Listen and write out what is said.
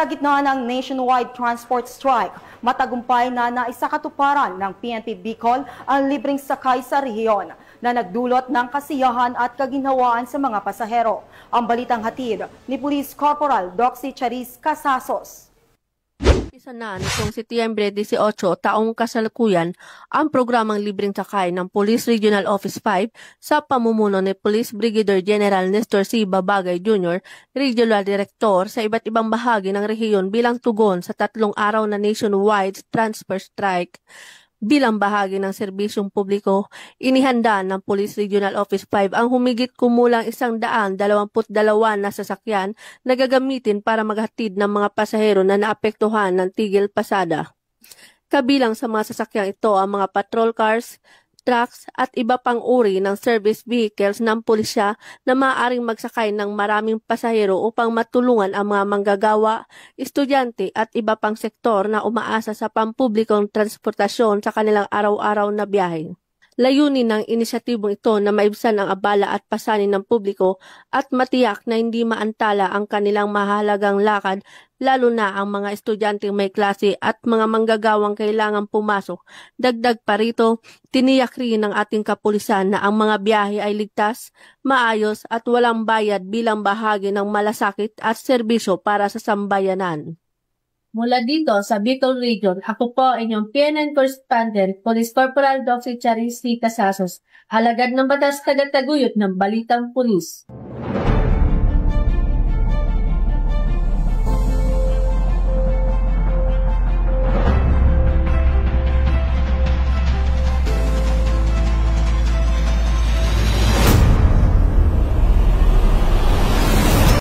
Sa gitna ng nationwide transport strike, matagumpay na naisakatuparan ng PNP Bicol ang libreng sakay sa rehiyon na nagdulot ng kasiyahan at kaginhawaan sa mga pasahero. Ang balitang hatid ni Police Corporal Doxy Charis Casasos. Isa na nitong Setyembre 18, taong kasalukuyan, ang programang libreng sakay ng Police Regional Office 5 sa pamumuno ni Police Brigadier General Nestor C. Babagay Jr., Regional Director sa iba't ibang bahagi ng rehiyon bilang tugon sa 3 araw na nationwide transfer strike. Bilang bahagi ng serbisyong publiko, inihanda ng Police Regional Office 5 ang humigit kumulang 122 na sasakyan na gagamitin para maghatid ng mga pasahero na naapektuhan ng tigil pasada. Kabilang sa mga sasakyang ito ang mga patrol cars, trucks at iba pang uri ng service vehicles ng pulisya na maaaring magsakay ng maraming pasahero upang matulungan ang mga manggagawa, estudyante at iba pang sektor na umaasa sa pampublikong transportasyon sa kanilang araw-araw na biyahe. Layunin ng inisyatibong ito na maibsan ang abala at pasanin ng publiko at matiyak na hindi maantala ang kanilang mahalagang lakad, lalo na ang mga estudyanteng may klase at mga manggagawang kailangang pumasok. Dagdag pa rito, tiniyak rin ng ating kapulisan na ang mga biyahe ay ligtas, maayos at walang bayad bilang bahagi ng malasakit at serbisyo para sa sambayanan. Mula dito sa Bicol Region, ako po inyong PNN Correspondent, Police Corporal Doxy Charis Casasos, alagad ng batas tagataguyod ng Balitang Pulis.